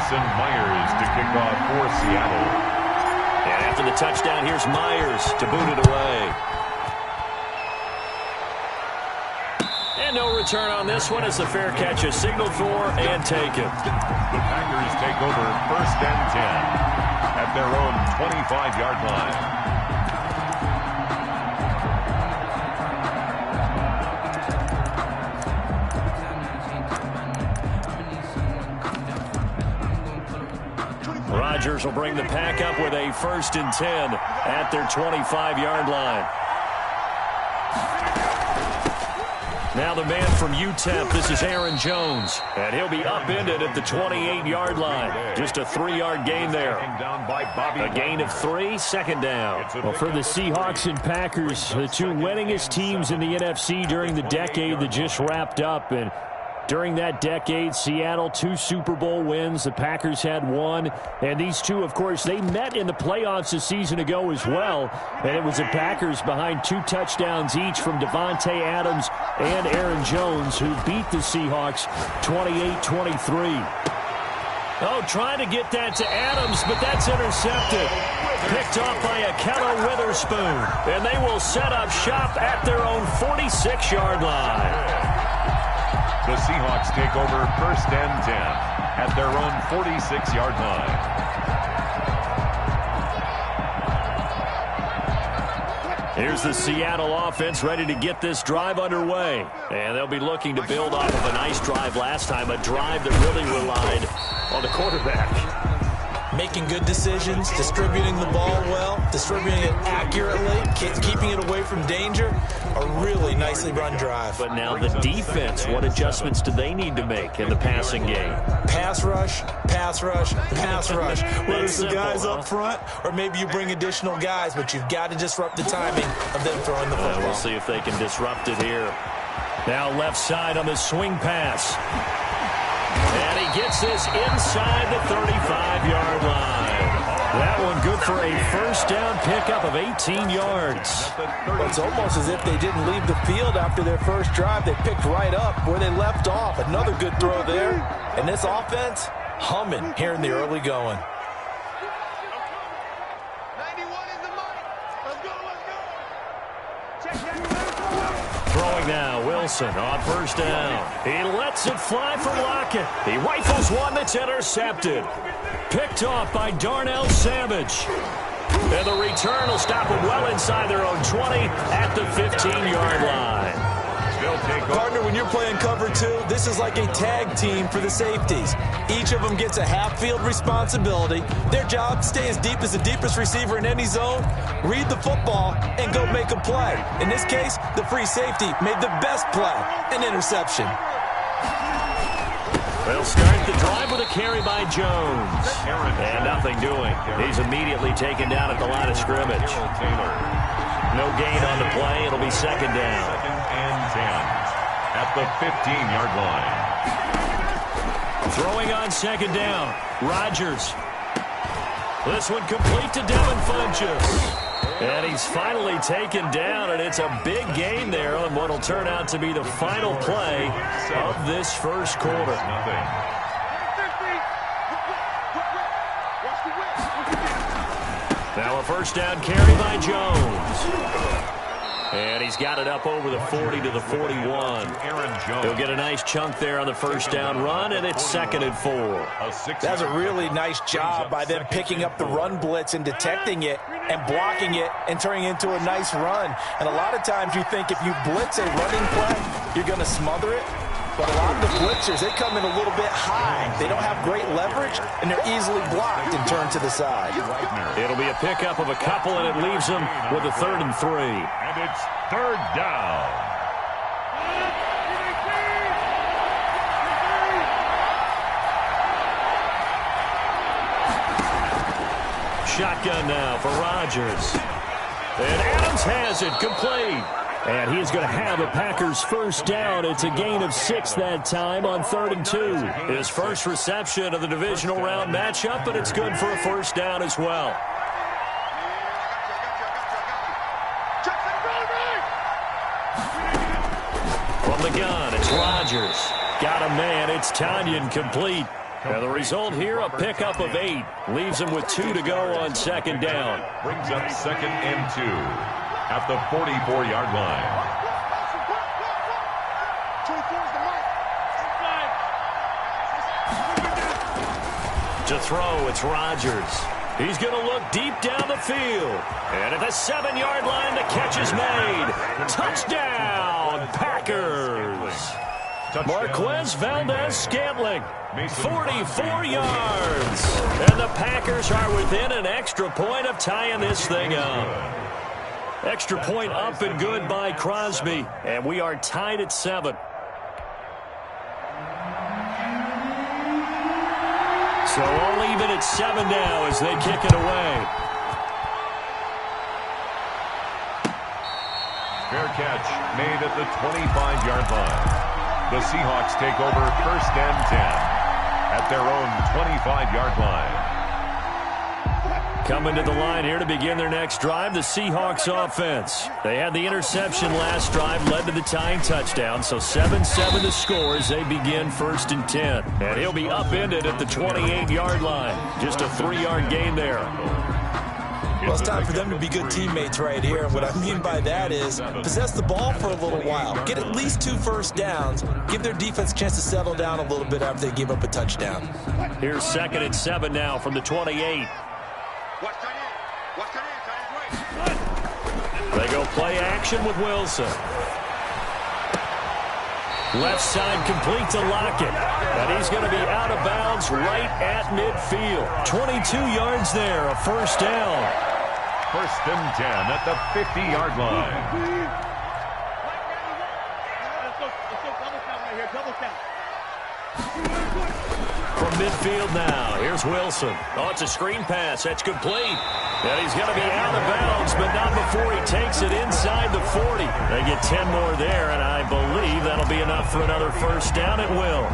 Jason Myers to kick off for Seattle. And after the touchdown, here's Myers to boot it away. And no return on this one as the fair catch is signaled for and taken. The Packers take over 1st and 10 at their own 25-yard line. Rodgers will bring the pack up with a 1st and 10 at their 25-yard line. Now the man from UTEP, this is Aaron Jones. And he'll be upended at the 28-yard line. Just a 3-yard gain there. A gain of 3, 2nd down. Well, for the Seahawks and Packers, the two winningest teams in the NFC during the decade that just wrapped up. And during that decade, Seattle 2 Super Bowl wins. The Packers had 1. And these two, of course, they met in the playoffs a season ago as well. And it was the Packers behind 2 touchdowns each from Devontae Adams and Aaron Jones who beat the Seahawks 28-23. Oh, trying to get that to Adams, but that's intercepted. Picked off by Akello Witherspoon. And they will set up shop at their own 46-yard line. The Seahawks take over 1st and 10 at their own 46-yard line. Here's the Seattle offense ready to get this drive underway. And they'll be looking to build off of a nice drive last time, a drive that really relied on the quarterback. Making good decisions, distributing the ball well, distributing it accurately, keeping it away from danger. A really nicely run drive. But now the defense, what adjustments do they need to make in the passing game? Pass rush, pass rush, pass rush. Whether it's the guys huh? up front or maybe you bring additional guys, but you've got to disrupt the timing of them throwing the football. We'll see if they can disrupt it here. Now left side on the swing pass. And he gets this inside the 35-yard line. That one good for a 1st down pickup of 18 yards. Well, it's almost as if they didn't leave the field after their first drive. They picked right up where they left off. Another good throw there. And this offense, humming here in the early going. 91 is the mark. Let's go, let's go. Check that. Throwing now, Wilson on 1st down. He lets it fly for Lockett. He rifles one that's intercepted. Picked off by Darnell Savage. And the return will stop them well inside their own 20 at the 15-yard line. Partner, when you're playing cover 2, this is like a tag team for the safeties. Each of them gets a half-field responsibility. Their job, stay as deep as the deepest receiver in any zone, read the football, and go make a play. In this case, the free safety made the best play, an interception. They'll start the drive with a carry by Jones. And nothing doing. He's immediately taken down at the line of scrimmage. No gain on the play. It'll be 2nd down. 2nd and 10 at the 15-yard line. Throwing on 2nd down. Rodgers. This one complete to Devin Funchess. And he's finally taken down, and it's a big gain there on what will turn out to be the final play of this first quarter. Now a 1st down carry by Jones. And he's got it up over the 40 to the 41. He'll get a nice chunk there on the 1st down run, and it's 2nd and 4. That's a really nice job by them picking up the run blitz and detecting it and blocking it and turning it into a nice run. And a lot of times you think if you blitz a running play, you're going to smother it. But a lot of the blitzers, they come in a little bit high. They don't have great leverage, and they're easily blocked and turned to the side. It'll be a pickup of a couple, and it leaves them with a 3rd and 3. And it's 3rd down. Shotgun now for Rodgers. And Adams has it complete. And he is going to have the Packers' 1st down. It's a gain of 6 that time on 3rd and 2. His first reception of the divisional round matchup, but it's good for a 1st down as well. From the gun, it's Rodgers. Got a man, it's Tanyan complete. And the result here, a pickup of 8. Leaves them with 2 to go on second down. Brings up 2nd and 2 at the 44-yard line. To throw, it's Rodgers. He's going to look deep down the field. And at the 7-yard line, the catch is made. Touchdown, Packers. Marquez Valdez-Scantling, 44 yards. And the Packers are within an extra point of tying this thing up. Extra point up and good by Crosby. And we are tied at 7. So all even at 7 now as they kick it away. Fair catch made at the 25-yard line. The Seahawks take over 1st and 10 at their own 25-yard line. Coming to the line here to begin their next drive, the Seahawks offense. They had the interception last drive, led to the tying touchdown, so 7-7 the score as they begin 1st and 10. And he'll be upended at the 28-yard line. Just a 3-yard gain there. Well, it's time for them to be good teammates right here. And what I mean by that is possess the ball for a little while. Get at least 2 first downs. Give their defense a chance to settle down a little bit after they give up a touchdown. Here's 2nd and 7 now from the 28. They go play action with Wilson. Left side complete to Lockett. And he's going to be out of bounds right at midfield. 22 yards there, a first down. 1st and 10 at the 50-yard line. From midfield now, here's Wilson. Oh, it's a screen pass. That's complete. And he's going to be out of bounds, but not before he takes it inside the 40. They get 10 more there, and I believe that'll be enough for another first down. It will.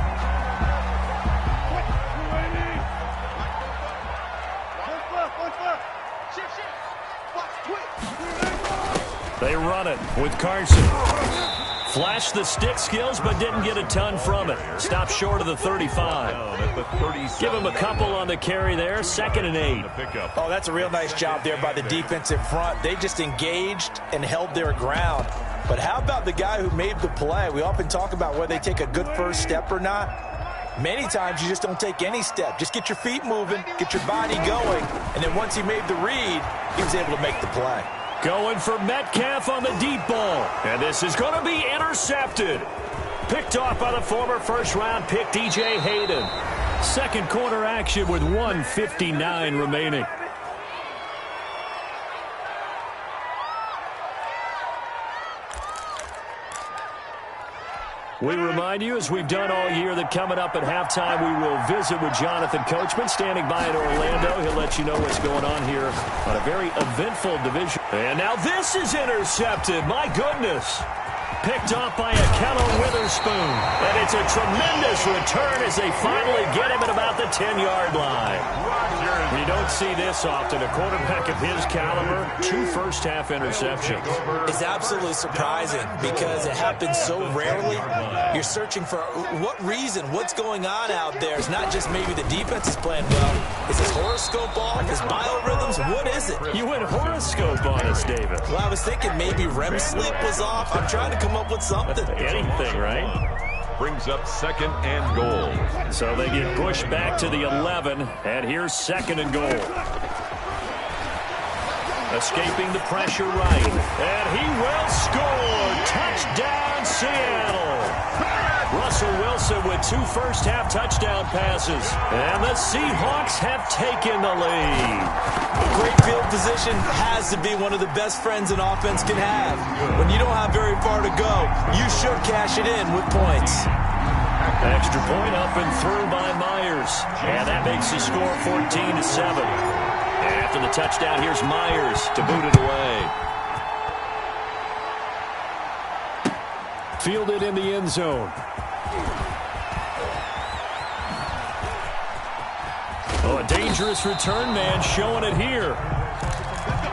They run it with Carson. Flashed the stick skills, but didn't get a ton from it. Stopped short of the 35. Give him a couple on the carry there. 2nd and 8. Oh, that's a real nice job there by the defensive front. They just engaged and held their ground. But how about the guy who made the play? We often talk about whether they take a good first step or not. Many times you just don't take any step. Just get your feet moving, get your body going, and then once he made the read, he was able to make the play. Going for Metcalf on the deep ball. And this is going to be intercepted. Picked off by the former first-round pick, DJ Hayden. Second quarter action with 1:59 remaining. We remind you, as we've done all year, that coming up at halftime, we will visit with Jonathan Coachman, standing by in Orlando. He'll let you know what's going on here on a very eventful division. And now this is intercepted. My goodness. Picked off by Akello Witherspoon. And it's a tremendous return as they finally get him at about the 10-yard line. You don't see this often. A quarterback of his caliber, 2 first-half interceptions. It's absolutely surprising because it happens so rarely. You're searching for what reason, what's going on out there. It's not just maybe the defense is playing well. Is his horoscope off? His biorhythms? What is it? You went horoscope on us, David. Well, I was thinking maybe REM sleep was off. I'm trying to come up with something. Anything, right? Brings up 2nd and goal. So they get pushed back to the 11, and here's 2nd and goal. Escaping the pressure right, and he will score. Touchdown, Seattle. Russell Wilson with 2 first-half touchdown passes, and the Seahawks have taken the lead. Great field position has to be one of the best friends an offense can have. When you don't have very far to go, you should cash it in with points. Extra point up and through by Myers, and that makes the score 14-7. After the touchdown, here's Myers to boot it away. Fielded in the end zone. Oh, a dangerous return man showing it here.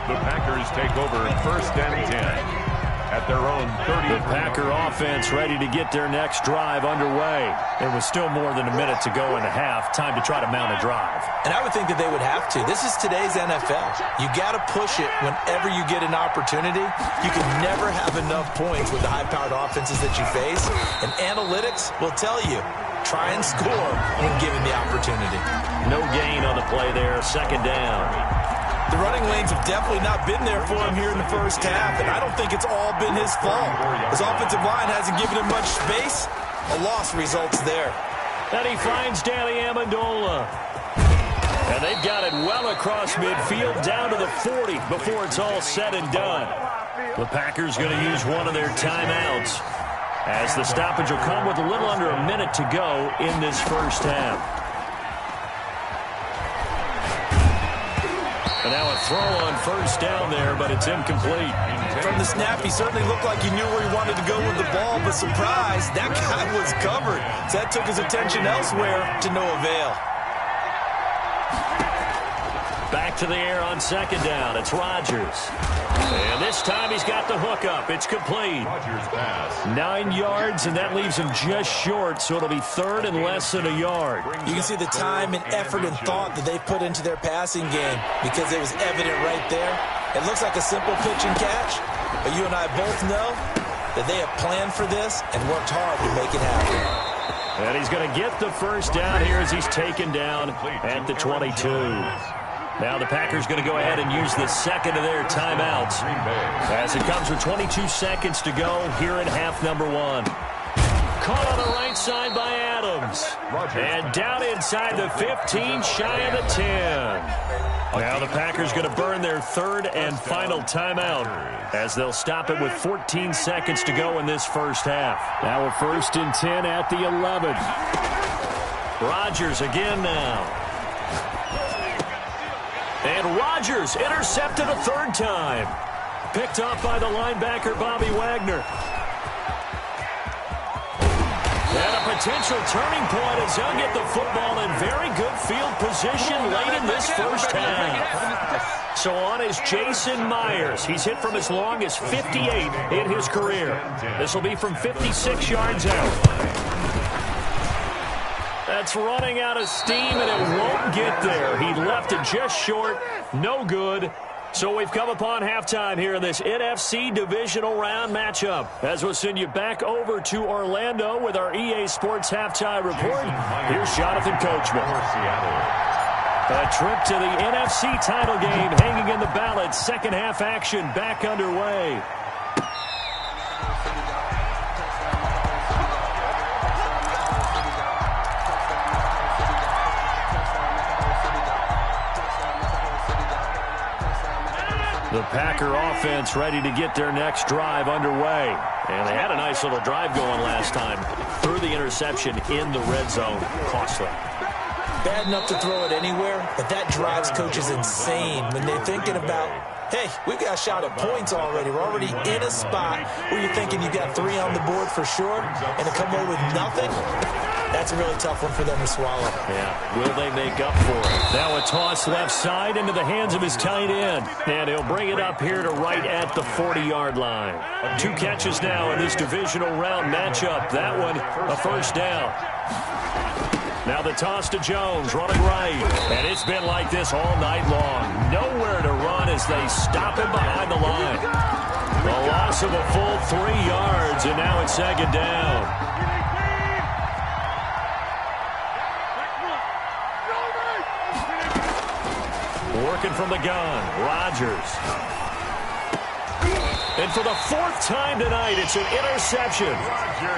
The Packers take over 1st and 10 at their own 30. The Packer offense ready to get their next drive underway. There was still more than a minute to go in the half. Time to try to mount a drive. And I would think that they would have to. This is today's NFL. You got to push it whenever you get an opportunity. You can never have enough points with the high-powered offenses that you face. And analytics will tell you, try and score when given the opportunity. No gain on the play there. Second down. The running lanes have definitely not been there for him here in the first half, and I don't think it's all been his fault. His offensive line hasn't given him much space. A loss results there. And he finds Danny Amendola. And they've got it well across midfield down to the 40 before it's all said and done. The Packers going to use one of their timeouts as the stoppage will come with a little under a minute to go in this first half. And now a throw on first down there, but it's incomplete. From the snap, he certainly looked like he knew where he wanted to go with the ball, but surprise, that guy was covered. So that took his attention elsewhere to no avail. Back to the air on second down. It's Rodgers. And this time he's got the hookup. It's complete. 9 yards, and that leaves him just short, so it'll be third and less than a yard. You can see the time and effort and thought that they put into their passing game because it was evident right there. It looks like a simple pitch and catch, but you and I both know that they have planned for this and worked hard to make it happen. And he's going to get the first down here as he's taken down at the 22. Now the Packers going to go ahead and use the second of their timeouts as it comes with 22 seconds to go here in half number one. Caught on the right side by Adams. And down inside the 15, shy of the 10. Now the Packers going to burn their third and final timeout as they'll stop it with 14 seconds to go in this first half. Now a 1st and 10 at the 11. Rodgers again now. And Rodgers intercepted a third time. Picked off by the linebacker, Bobby Wagner. And a potential turning point as they'll get the football in very good field position late in this first half. So on is Jason Myers. He's hit from as long as 58 in his career. This will be from 56 yards out. That's running out of steam, and it won't get there. He left it just short. No good. So we've come upon halftime here in this NFC divisional round matchup. As we'll send you back over to Orlando with our EA Sports halftime report, here's Jonathan Coachman. A trip to the NFC title game hanging in the balance. Second half action back underway. The Packer offense ready to get their next drive underway. And they had a nice little drive going last time. Threw the interception in the red zone. Costly. Bad enough to throw it anywhere, but that drives coaches insane when they're thinking about, hey, we've got a shot at points already. We're already in a spot where you're thinking you got 3 on the board for sure, and to come away with nothing, that's a really tough one for them to swallow. Yeah, will they make up for it? Now a toss left side into the hands of his tight end. And he'll bring it up here to right at the 40-yard line. 2 catches now in this divisional round matchup. That one, a first down. Now the toss to Jones, running right. And it's been like this all night long. Nowhere to run as they stop him behind the line. A loss of a full 3 yards, and now it's second down. Working from the gun, Rodgers. And for the 4th time tonight, it's an interception.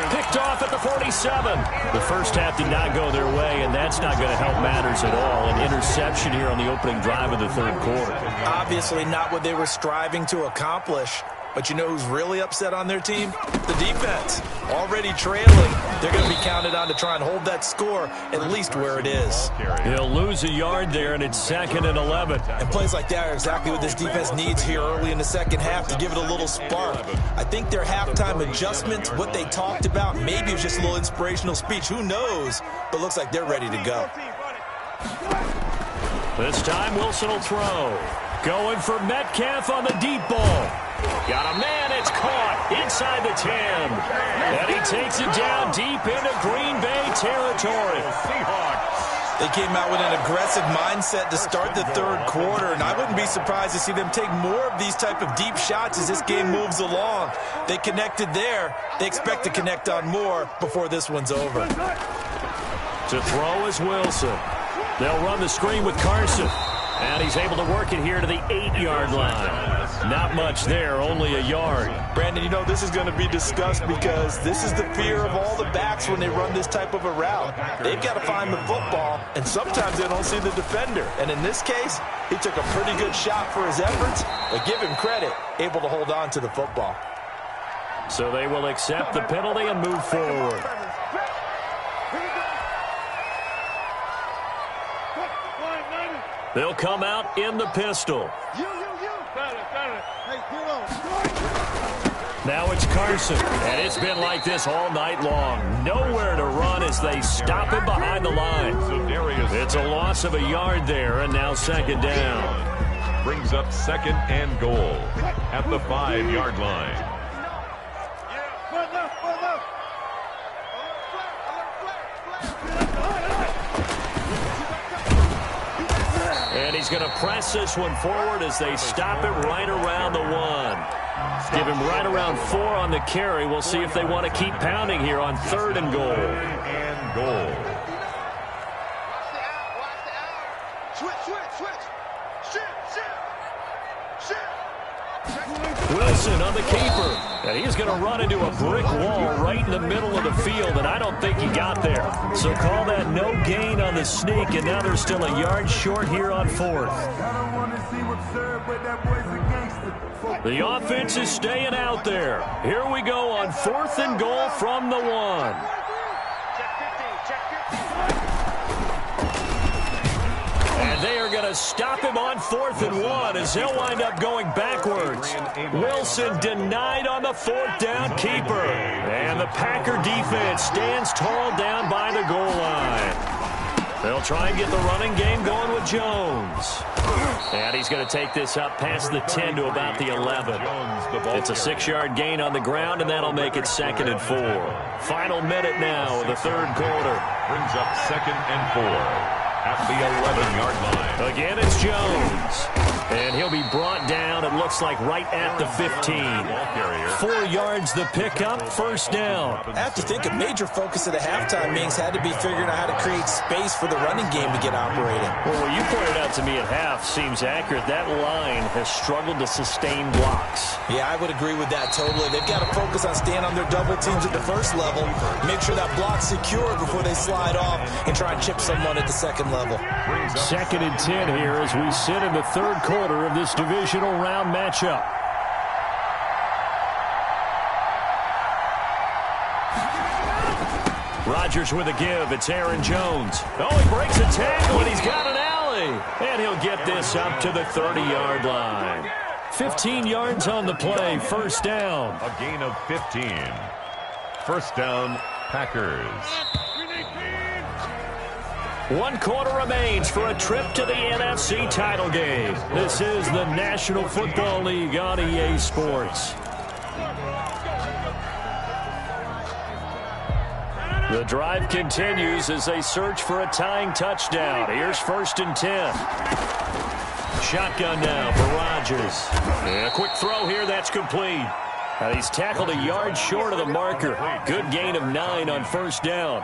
Picked off at the 47. The first half did not go their way, and that's not going to help matters at all. An interception here on the opening drive of the third quarter. Obviously not what they were striving to accomplish. But you know who's really upset on their team? The defense. Already trailing. They're going to be counted on to try and hold that score at least where it is. He'll lose a yard there, and it's 2nd and 11. And plays like that are exactly what this defense needs here early in the second half to give it a little spark. I think their halftime adjustments, what they talked about, maybe it was just a little inspirational speech. Who knows? But looks like they're ready to go. This time Wilson will throw. Going for Metcalf on the deep ball. Got a man, it's caught inside the 10. And he takes it down deep into Green Bay territory. They came out with an aggressive mindset to start the third quarter, and I wouldn't be surprised to see them take more of these type of deep shots as this game moves along. They connected there. They expect to connect on more before this one's over. To throw is Wilson. They'll run the screen with Carson. And he's able to work it here to the 8-yard line. Not much there, only a yard. Brandon, you know this is going to be discussed because this is the fear of all the backs when they run this type of a route. They've got to find the football, and sometimes they don't see the defender. And in this case, he took a pretty good shot for his efforts, but give him credit, able to hold on to the football. So they will accept the penalty and move forward. They'll come out in the pistol. Now it's Carson, and it's been like this all night long. Nowhere to run as they stop him behind the line. It's a loss of a yard there, and now second down. Brings up second and goal at the 5-yard line. And he's going to press this one forward as they stop it right around the 1. Give him right around 4 on the carry. We'll see if they want to keep pounding here on 3rd and goal. And goal. Wilson on the keeper. And he's going to run into a brick wall right in the middle of the field, and I don't think he got there. So call that no gain on the sneak, and now they're still a yard short here on 4th. The offense is staying out there. Here we go on 4th and goal from the 1. And they are going to stop him on 4th and 1 as he'll wind up going backwards. Wilson denied on the 4th down keeper. And the Packer defense stands tall down by the goal line. They'll try and get the running game going with Jones. And he's going to take this up past the 10 to about the 11. It's a 6-yard gain on the ground, and that'll make it 2nd and 4. Final minute now of the third quarter. Brings up 2nd and 4. At the 11-yard line. Again, it's Jones. And he'll be brought down, it looks like, right at the 15. 4 yards the pickup, first down. I have to think a major focus of the halftime meetings had to be figuring out how to create space for the running game to get operating. Well, what you pointed out to me at half seems accurate. That line has struggled to sustain blocks. Yeah, I would agree with that totally. They've got to focus on staying on their double teams at the first level, make sure that block's secure before they slide off and try and chip someone at the second level. 2nd and 10 here as we sit in the third quarter of this divisional round matchup. Rodgers with a give. It's Aaron Jones. Oh, he breaks a tackle, and he's got an alley. And he'll get this up to the 30-yard line. 15 yards on the play. First down. A gain of 15. First down, Packers. 1 quarter remains for a trip to the NFC title game. This is the National Football League on EA Sports. The drive continues as they search for a tying touchdown. Here's 1st and 10. Shotgun now for Rodgers. And a quick throw here, that's complete. He's tackled a yard short of the marker. Good gain of 9 on first down.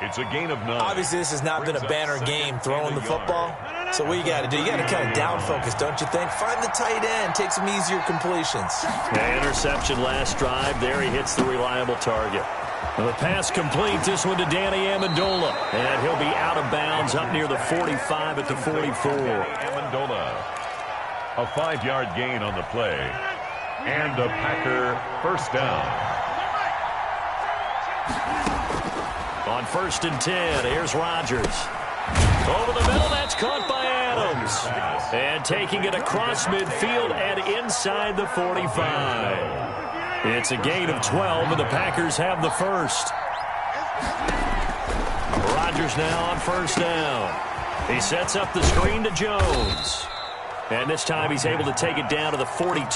It's a gain of 9. Obviously, this has not been a banner game throwing the football. So what you got to do, you got to kind of down focus, don't you think? Find the tight end, take some easier completions. Interception last drive. There he hits the reliable target. The pass complete. This one to Danny Amendola. And he'll be out of bounds up near the 45 at the 44. Amendola. A 5-yard gain on the play. And a Packer first down. On 1st and 10, here's Rodgers. Over the middle, that's caught by Adams. And taking it across midfield and inside the 45. It's a gain of 12, and the Packers have the first. Rodgers now on first down. He sets up the screen to Jones. And this time he's able to take it down to the 42.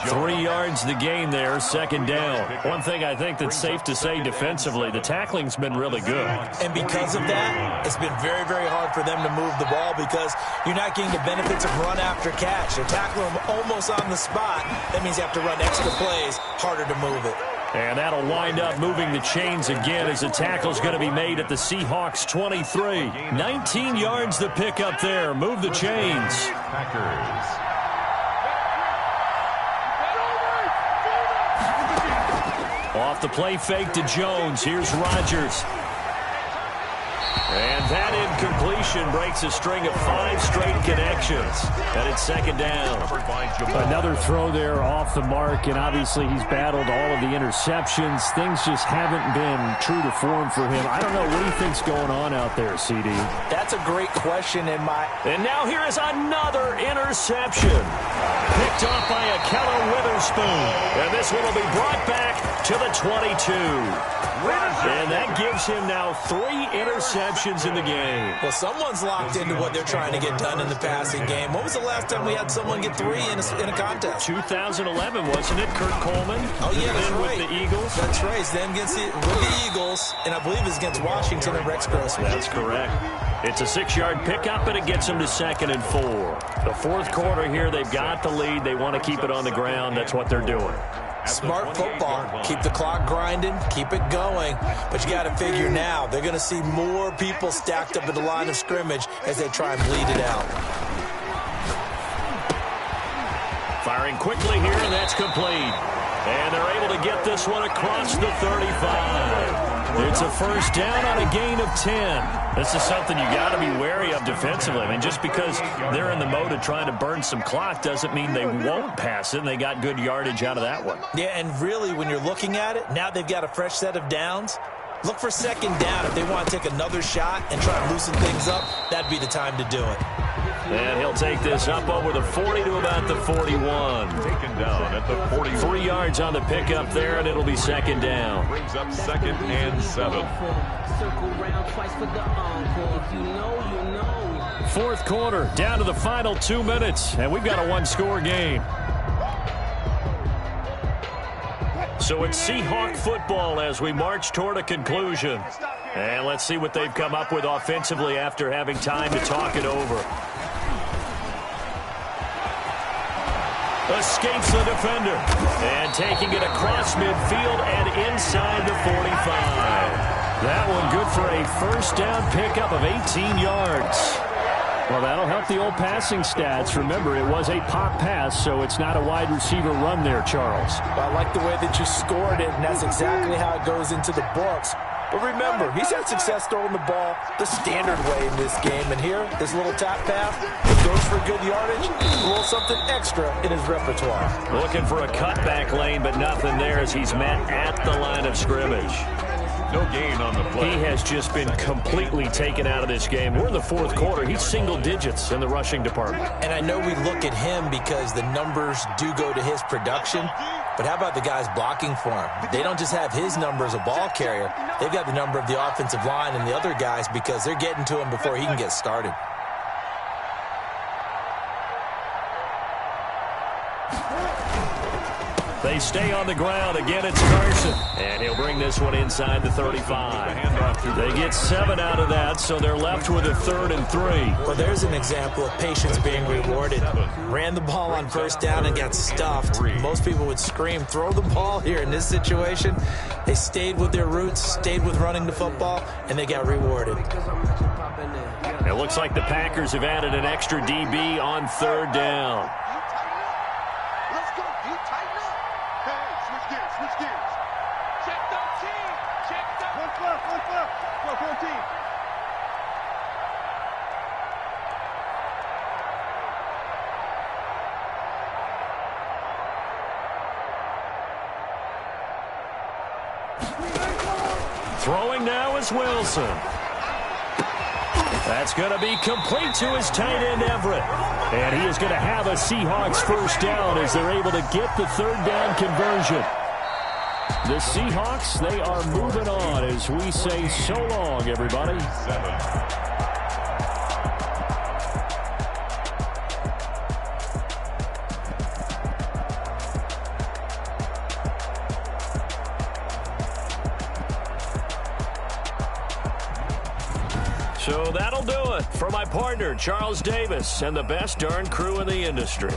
3 yards the gain there, second down. One thing I think that's safe to say defensively, the tackling's been really good. And because of that, it's been very, very hard for them to move the ball because you're not getting the benefits of run after catch. They're tackling them almost on the spot. That means you have to run extra plays, harder to move it. And that'll wind up moving the chains again as the tackle's going to be made at the Seahawks 23. 19 yards the pick up there. Move the chains. Packers. Off the play fake to Jones. Here's Rodgers. And that incompletion breaks a string of 5 straight connections. And it's second down. Another throw there off the mark, and obviously he's battled all of the interceptions. Things just haven't been true to form for him. I don't know what he thinks going on out there, CD. That's a great question in my... And now here is another interception. Picked off by Akello Witherspoon. And this one will be brought back to the 22. And that gives him now 3 interceptions in the game. Well, someone's locked into what they're trying to get done in the passing game. When was the last time we had someone get 3 in a contest? 2011, wasn't it? Kurt Coleman? Oh, yeah, that's right. With the Eagles? That's right. It's them with the Eagles, and I believe it's against Washington and Rex Grossman. That's correct. It's a 6-yard pickup, and it gets them to 2nd and 4. The fourth quarter here, they've got the lead. They want to keep it on the ground. That's what they're doing. Smart football. Keep the clock grinding. Keep it going. But you got to figure now, they're going to see more people stacked up at the line of scrimmage as they try and bleed it out. Firing quickly here, and that's complete. And they're able to get this one across the 35. It's a first down on a gain of 10. This is something you got to be wary of defensively. I mean, just because they're in the mode of trying to burn some clock doesn't mean they won't pass it, and they got good yardage out of that one. Yeah, and really, when you're looking at it, now they've got a fresh set of downs. Look for second down. If they want to take another shot and try and loosen things up, that'd be the time to do it. And he'll take this up over the 40 to about the 41. Taken down at the 40. 3 yards on the pickup there, and it'll be second down. Brings up 2nd and 7. Fourth quarter, down to the final 2 minutes, and we've got a 1-score game. So it's Seahawk football as we march toward a conclusion. And let's see what they've come up with offensively after having time to talk it over. Escapes the defender. And taking it across midfield and inside the 45. That one good for a first down pickup of 18 yards. Well, that'll help the old passing stats. Remember, it was a pop pass, so it's not a wide receiver run there, Charles. Well, I like the way that you scored it, and that's exactly how it goes into the books. But remember, he's had success throwing the ball the standard way in this game. And here, this little tap pass, it goes for good yardage, a little something extra in his repertoire. Looking for a cutback lane, but nothing there as he's met at the line of scrimmage. No gain on the play. He has just been completely taken out of this game. We're in the fourth quarter. He's single digits in the rushing department. And I know we look at him because the numbers do go to his production. But how about the guys blocking for him? They don't just have his number as a ball carrier. They've got the number of the offensive line and the other guys because they're getting to him before he can get started. They stay on the ground. Again, it's Carson. And he'll bring this one inside the 35. They get 7 out of that, so they're left with a 3rd and 3. Well, there's an example of patience being rewarded. Ran the ball on first down and got stuffed. Most people would scream, throw the ball here. In this situation, they stayed with their roots, stayed with running the football, and they got rewarded. It looks like the Packers have added an extra DB on 3rd down. Let's go. You tighten up. Hey, switch gears. Switch gears. Check 13. Check 13. One left. 14. Throwing now is Wilson. That's going to be complete to his tight end, Everett. And he is going to have a Seahawks first down as they're able to get the 3rd down conversion. The Seahawks, they are moving on as we say so long, everybody. 7. So that'll do it for my partner, Charles Davis, and the best darn crew in the industry.